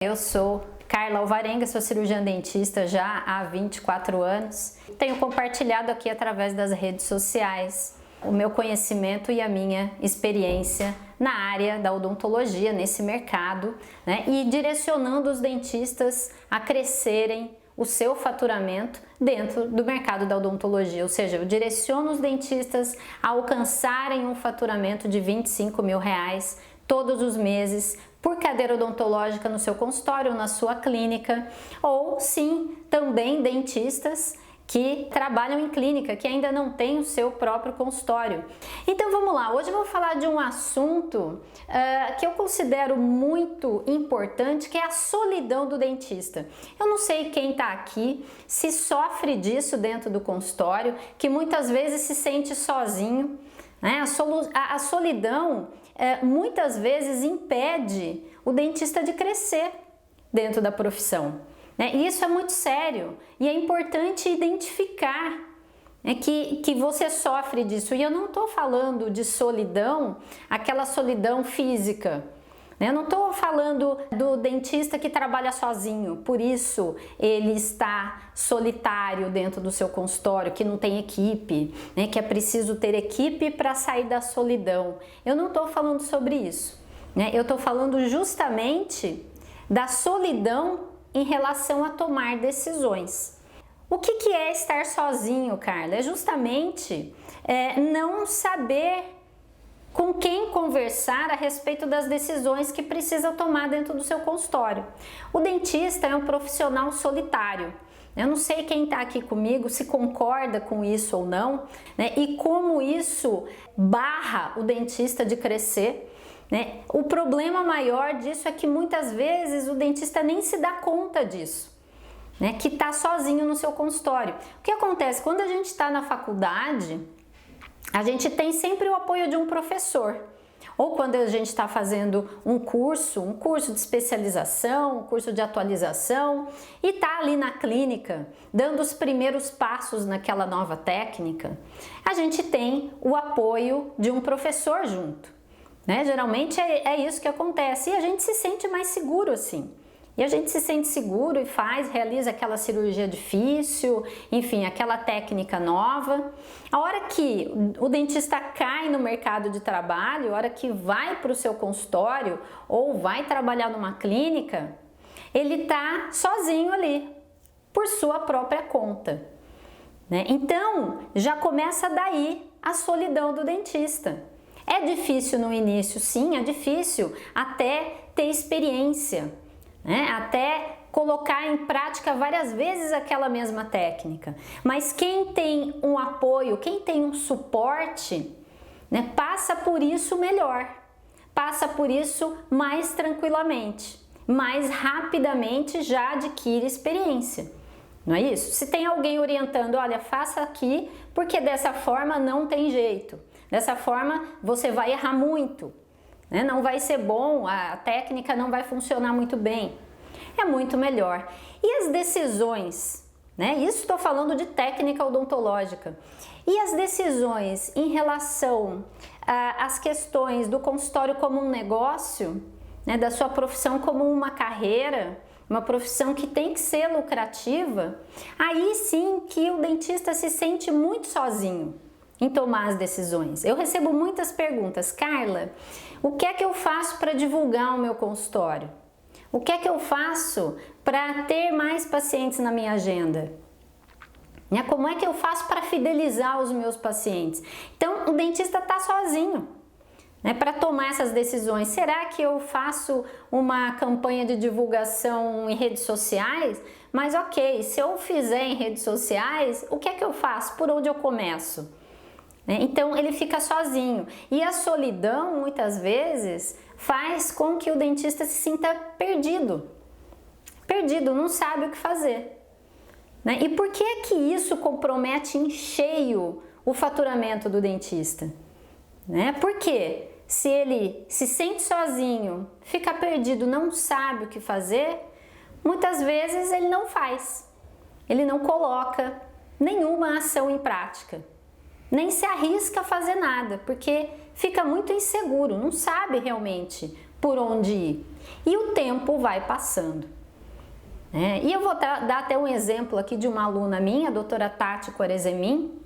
Eu sou Carla Alvarenga, sou cirurgiã dentista já há 24 anos. Tenho compartilhado aqui através das redes sociais o meu conhecimento e a minha experiência na área da odontologia, nesse mercado, né? E direcionando os dentistas a crescerem o seu faturamento dentro do mercado da odontologia, ou seja, eu direciono os dentistas a alcançarem um faturamento de R$25 mil todos os meses por cadeira odontológica no seu consultório ou na sua clínica, ou sim, também dentistas que trabalham em clínica, que ainda não têm o seu próprio consultório. Então vamos lá, hoje eu vou falar de um assunto que eu considero muito importante, que é a solidão do dentista. Eu não sei quem está aqui se sofre disso dentro do consultório, que muitas vezes se sente sozinho, né? A solidão muitas vezes impede o dentista de crescer dentro da profissão, né? E isso é muito sério e é importante identificar, né, que você sofre disso. E eu não estou falando de solidão, aquela solidão física, né? Eu não estou falando do dentista que trabalha sozinho, por isso ele está solitário dentro do seu consultório, que não tem equipe, né? Que é preciso ter equipe para sair da solidão. Eu não estou falando sobre isso, né? Eu estou falando justamente da solidão em relação a tomar decisões. O que é estar sozinho, Carla? É justamente não saber com quem conversar a respeito das decisões que precisa tomar dentro do seu consultório. O dentista é um profissional solitário. Eu não sei quem está aqui comigo se concorda com isso ou não, né? E como isso barra o dentista de crescer, né? O problema maior disso é que muitas vezes o dentista nem se dá conta disso, né? Que está sozinho no seu consultório. O que acontece? Quando a gente está na faculdade, a gente tem sempre o apoio de um professor, ou quando a gente está fazendo um curso de especialização, um curso de atualização, e está ali na clínica, dando os primeiros passos naquela nova técnica, a gente tem o apoio de um professor junto, né? Geralmente é isso que acontece, e a gente se sente mais seguro assim. E a gente se sente seguro e realiza aquela cirurgia difícil, enfim, aquela técnica nova. A hora que o dentista cai no mercado de trabalho, a hora que vai para o seu consultório ou vai trabalhar numa clínica, ele está sozinho ali, por sua própria conta, né? Então, já começa daí a solidão do dentista. É difícil no início, sim, é difícil até ter experiência, né? Até colocar em prática várias vezes aquela mesma técnica. Mas quem tem um apoio, quem tem um suporte, né, passa por isso melhor, passa por isso mais tranquilamente, mais rapidamente já adquire experiência. Não é isso? Se tem alguém orientando, olha, faça aqui, porque dessa forma não tem jeito. Dessa forma você vai errar muito, né? Não vai ser bom, a técnica não vai funcionar muito bem. É muito melhor. E as decisões, né? Isso estou falando de técnica odontológica. E as decisões em relação às questões do consultório como um negócio, né? Da sua profissão como uma carreira, uma profissão que tem que ser lucrativa, aí sim que o dentista se sente muito sozinho em tomar as decisões. Eu recebo muitas perguntas, Carla, o que é que eu faço para divulgar o meu consultório? O que é que eu faço para ter mais pacientes na minha agenda? Como é que eu faço para fidelizar os meus pacientes? Então, o dentista está sozinho, né, para tomar essas decisões. Será que eu faço uma campanha de divulgação em redes sociais? Mas ok, se eu fizer em redes sociais, o que é que eu faço? Por onde eu começo? Então ele fica sozinho, e a solidão muitas vezes faz com que o dentista se sinta perdido, não sabe o que fazer, né? E por que isso compromete em cheio o faturamento do dentista, né? Porque se ele se sente sozinho, fica perdido, não sabe o que fazer, muitas vezes ele não faz, ele não coloca nenhuma ação em prática, nem se arrisca a fazer nada, porque fica muito inseguro, não sabe realmente por onde ir. E o tempo vai passando. E eu vou dar até um exemplo aqui de uma aluna minha, a doutora Tati Corezemin,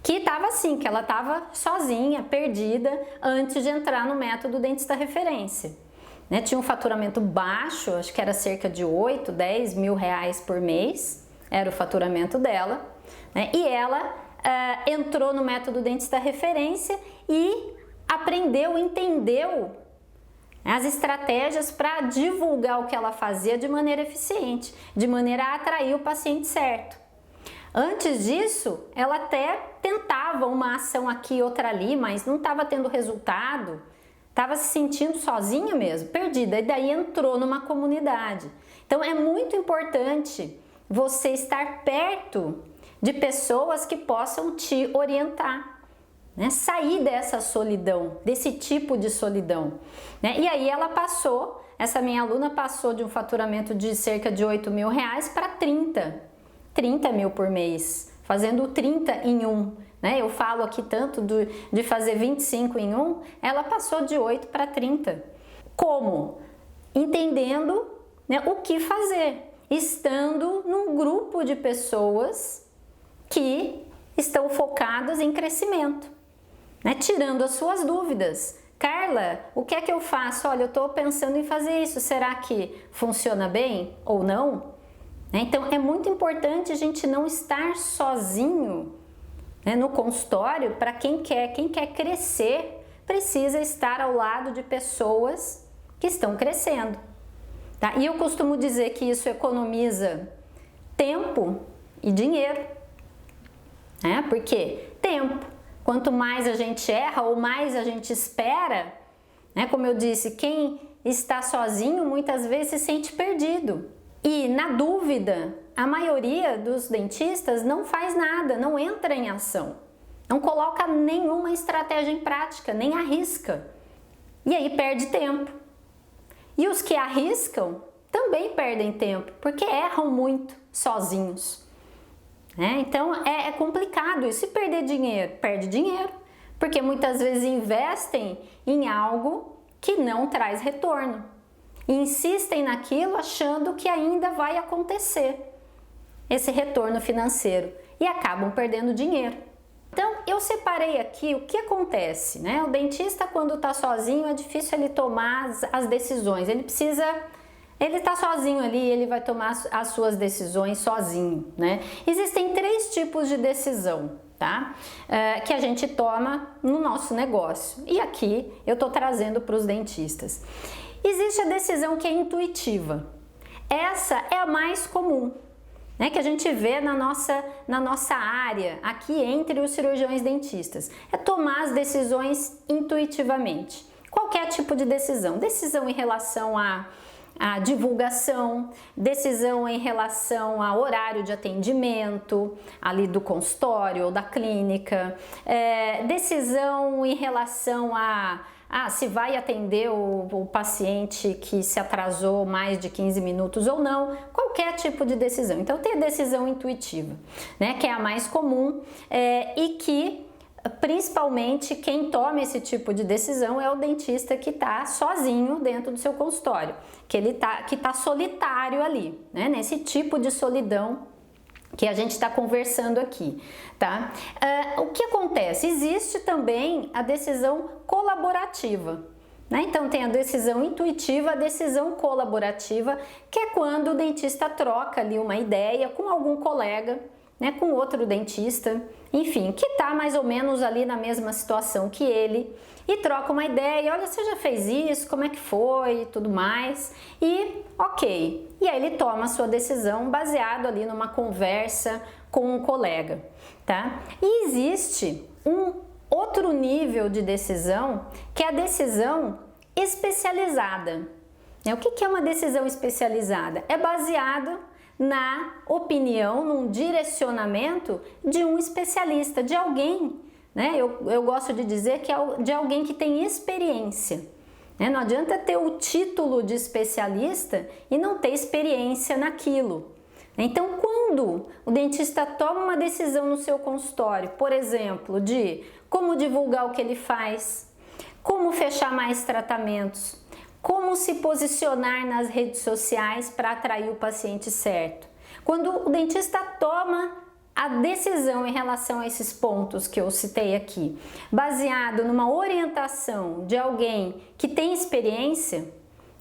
que estava assim, que ela estava sozinha, perdida, antes de entrar no método dentista referência. Tinha um faturamento baixo, acho que era cerca de 8, 10 mil reais por mês, era o faturamento dela, e ela entrou no método dentista referência e aprendeu, entendeu as estratégias para divulgar o que ela fazia de maneira eficiente, de maneira a atrair o paciente certo. Antes disso, ela até tentava uma ação aqui, outra ali, mas não estava tendo resultado, estava se sentindo sozinha mesmo, perdida, e daí entrou numa comunidade. Então é muito importante você estar perto de pessoas que possam te orientar. Sair dessa solidão, desse tipo de solidão. E aí ela passou, essa minha aluna passou de um faturamento de cerca de 8 mil reais para 30 mil por mês, fazendo 30 em um. Eu falo aqui tanto de fazer 25 em um, ela passou de 8 para 30. Como? Entendendo o que fazer, estando num grupo de pessoas que estão focadas em crescimento. Tirando as suas dúvidas. Carla, o que é que eu faço? Olha, eu estou pensando em fazer isso, será que funciona bem ou não? Então é muito importante a gente não estar sozinho no consultório. Para quem quer crescer, precisa estar ao lado de pessoas que estão crescendo. E eu costumo dizer que isso economiza tempo e dinheiro. Por quê? Tempo. Quanto mais a gente erra ou mais a gente espera, como eu disse, quem está sozinho muitas vezes se sente perdido. E na dúvida, a maioria dos dentistas não faz nada, não entra em ação, não coloca nenhuma estratégia em prática, nem arrisca. E aí perde tempo. E os que arriscam também perdem tempo, porque erram muito sozinhos. Então é complicado isso. E perder dinheiro? Perde dinheiro, porque muitas vezes investem em algo que não traz retorno e insistem naquilo achando que ainda vai acontecer esse retorno financeiro e acabam perdendo dinheiro. Então eu separei aqui o que acontece, O dentista, quando está sozinho, é difícil ele tomar as decisões, ele está sozinho ali, ele vai tomar as suas decisões sozinho, Existem 3 tipos de decisão, que a gente toma no nosso negócio. E aqui eu estou trazendo para os dentistas. Existe a decisão que é intuitiva. Essa é a mais comum, que a gente vê na nossa área, aqui entre os cirurgiões dentistas. É tomar as decisões intuitivamente. Qualquer tipo de decisão. Decisão em relação a divulgação, decisão em relação ao horário de atendimento ali do consultório ou da clínica, decisão em relação a se vai atender o paciente que se atrasou mais de 15 minutos ou não, qualquer tipo de decisão. Então tem a decisão intuitiva, que é a mais comum e que principalmente quem toma esse tipo de decisão é o dentista que está sozinho dentro do seu consultório, que tá solitário ali, nesse tipo de solidão que a gente está conversando aqui, o que acontece? Existe também a decisão colaborativa, Então tem a decisão intuitiva, a decisão colaborativa, que é quando o dentista troca ali uma ideia com algum colega, com outro dentista, enfim, que está mais ou menos ali na mesma situação que ele, e troca uma ideia, olha, você já fez isso, como é que foi, e tudo mais, e ok. E aí ele toma a sua decisão baseado ali numa conversa com um colega, E existe um outro nível de decisão, que é a decisão especializada. O que é uma decisão especializada? É baseada na opinião, num direcionamento de um especialista, de alguém, eu gosto de dizer que é de alguém que tem experiência. Não adianta ter o título de especialista e não ter experiência naquilo. Então, quando o dentista toma uma decisão no seu consultório, por exemplo, de como divulgar o que ele faz, como fechar mais tratamentos, Como se posicionar nas redes sociais para atrair o paciente certo? Quando o dentista toma a decisão em relação a esses pontos que eu citei aqui, baseado numa orientação de alguém que tem experiência,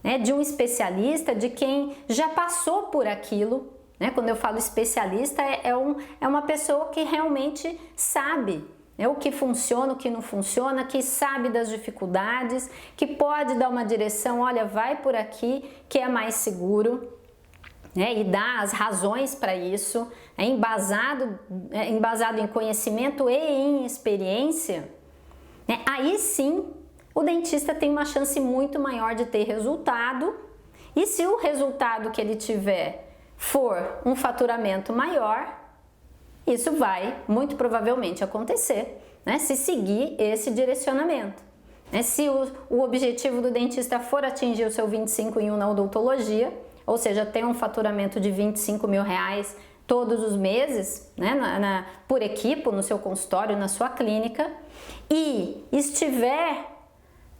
né, de um especialista, de quem já passou por aquilo, né? Quando eu falo especialista, é uma pessoa que realmente sabe, né, o que funciona, o que não funciona, que sabe das dificuldades, que pode dar uma direção, olha, vai por aqui que é mais seguro. E dar as razões para isso, embasado em conhecimento e em experiência, aí sim o dentista tem uma chance muito maior de ter resultado, e se o resultado que ele tiver for um faturamento maior, isso vai muito provavelmente acontecer, né, se seguir esse direcionamento. Se o objetivo do dentista for atingir o seu 25 em 1 na odontologia, ou seja, ter um faturamento de 25 mil reais todos os meses, né, por equipe, no seu consultório, na sua clínica, e estiver,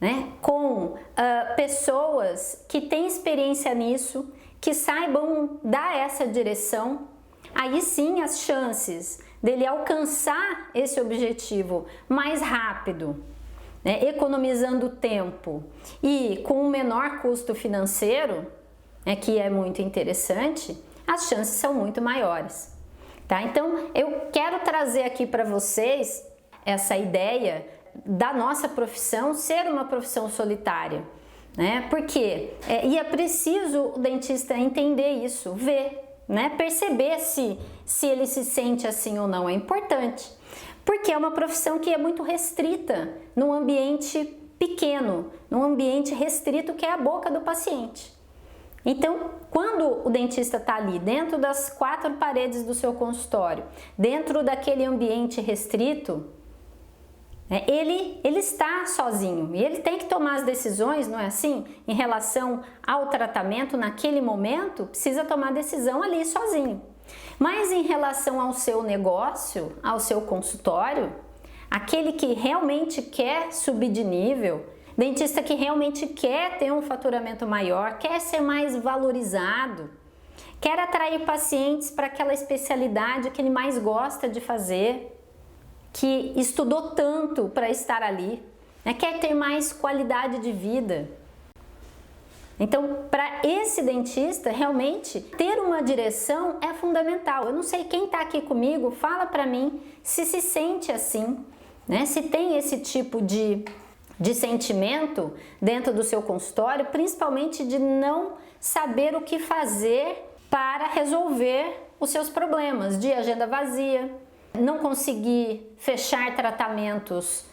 né, com pessoas que têm experiência nisso, que saibam dar essa direção, aí sim as chances dele alcançar esse objetivo mais rápido, né, economizando tempo e com um menor custo financeiro, que é muito interessante, as chances são muito maiores, tá? Então, eu quero trazer aqui para vocês essa ideia da nossa profissão ser uma profissão solitária, né? Porque e é preciso o dentista entender isso, ver, né? Perceber se ele se sente assim ou não, é importante, porque é uma profissão que é muito restrita num ambiente pequeno, num ambiente restrito que é a boca do paciente. Então, quando o dentista está ali dentro das 4 paredes do seu consultório, dentro daquele ambiente restrito, ele está sozinho e ele tem que tomar as decisões, não é assim? Em relação ao tratamento naquele momento, precisa tomar decisão ali sozinho. Mas em relação ao seu negócio, ao seu consultório, aquele que realmente quer subir de nível, dentista que realmente quer ter um faturamento maior, quer ser mais valorizado, quer atrair pacientes para aquela especialidade que ele mais gosta de fazer, que estudou tanto para estar ali, né? Quer ter mais qualidade de vida. Então, para esse dentista, realmente, ter uma direção é fundamental. Eu não sei quem está aqui comigo, fala para mim se sente assim, né? Se tem esse tipo de sentimento dentro do seu consultório, principalmente de não saber o que fazer para resolver os seus problemas de agenda vazia, não conseguir fechar tratamentos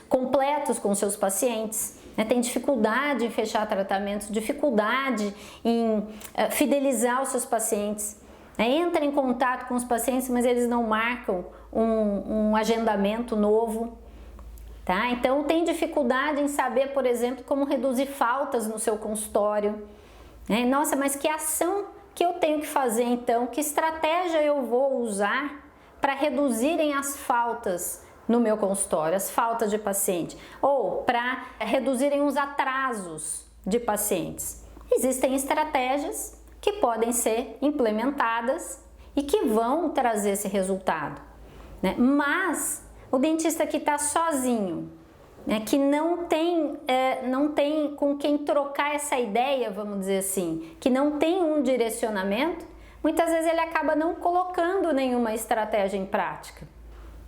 completos com seus pacientes, né? Tem dificuldade em fechar tratamentos, dificuldade em fidelizar os seus pacientes, né? Entra em contato com os pacientes, mas eles não marcam um agendamento novo. Tá? Então tem dificuldade em saber, por exemplo, como reduzir faltas no seu consultório. Nossa, mas que ação que eu tenho que fazer então? Que estratégia eu vou usar para reduzirem as faltas no meu consultório, as faltas de paciente? Ou para reduzirem os atrasos de pacientes? Existem estratégias que podem ser implementadas e que vão trazer esse resultado, né? Mas o dentista que está sozinho, né, que não tem com quem trocar essa ideia, vamos dizer assim, que não tem um direcionamento, muitas vezes ele acaba não colocando nenhuma estratégia em prática,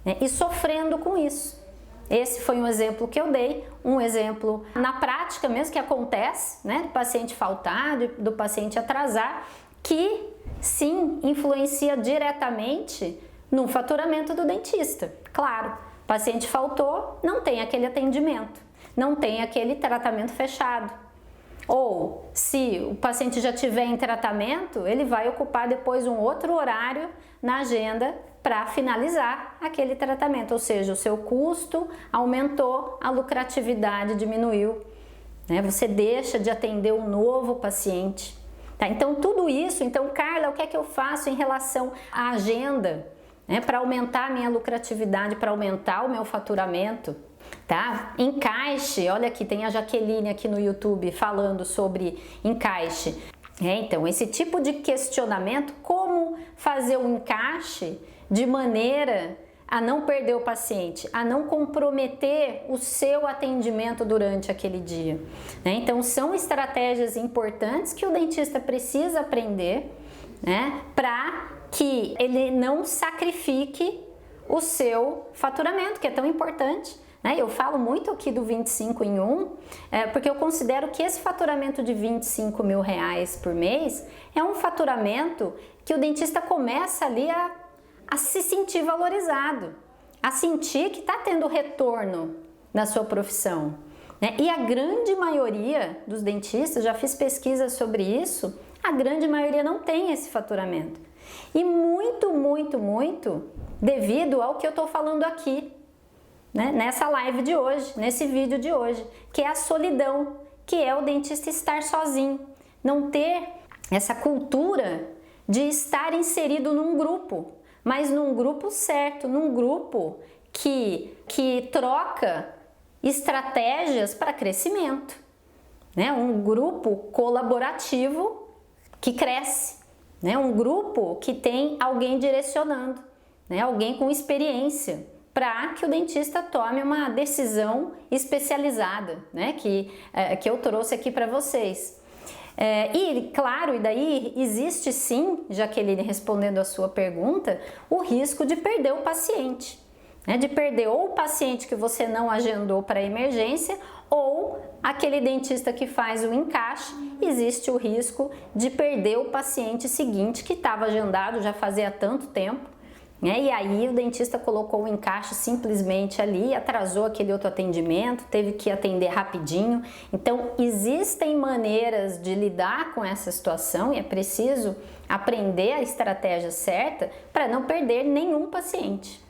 né, e sofrendo com isso. Esse foi um exemplo que eu dei, um exemplo na prática mesmo que acontece, né, do paciente faltar, do paciente atrasar, que sim influencia diretamente no faturamento do dentista. Claro, o paciente faltou, não tem aquele atendimento, não tem aquele tratamento fechado. Ou, se o paciente já estiver em tratamento, ele vai ocupar depois um outro horário na agenda para finalizar aquele tratamento, ou seja, o seu custo aumentou, a lucratividade diminuiu, né? Você deixa de atender um novo paciente. Tá? Então, tudo isso, então, Carla, o que é que eu faço em relação à agenda? Para aumentar a minha lucratividade, para aumentar o meu faturamento? tá? Encaixe, olha aqui, tem a Jaqueline aqui no YouTube falando sobre encaixe. Então, esse tipo de questionamento, como fazer o encaixe de maneira a não perder o paciente, a não comprometer o seu atendimento durante aquele dia, né? Então, são estratégias importantes que o dentista precisa aprender, né, para que ele não sacrifique o seu faturamento, que é tão importante, né? Eu falo muito aqui do 25 em 1, porque eu considero que esse faturamento de R$25 mil por mês é um faturamento que o dentista começa ali a se sentir valorizado, a sentir que está tendo retorno na sua profissão, né? E a grande maioria dos dentistas, já fiz pesquisa sobre isso, a grande maioria não tem esse faturamento. E muito devido ao que eu estou falando aqui, né? Nessa live de hoje, nesse vídeo de hoje, que é a solidão, que é o dentista estar sozinho, não ter essa cultura de estar inserido num grupo, mas num grupo certo, num grupo que troca estratégias para crescimento, né? Um grupo colaborativo que cresce, né? Um grupo que tem alguém direcionando, né? Alguém com experiência, para que o dentista tome uma decisão especializada, né? Que eu trouxe aqui para vocês. E claro, e daí existe sim, Jaqueline, respondendo a sua pergunta, o risco de perder o paciente, né? De perder ou o paciente que você não agendou para emergência ou aquele dentista que faz o encaixe, existe o risco de perder o paciente seguinte que estava agendado já fazia tanto tempo, né? E aí o dentista colocou o encaixe simplesmente ali, atrasou aquele outro atendimento, teve que atender rapidinho. Então existem maneiras de lidar com essa situação e é preciso aprender a estratégia certa para não perder nenhum paciente.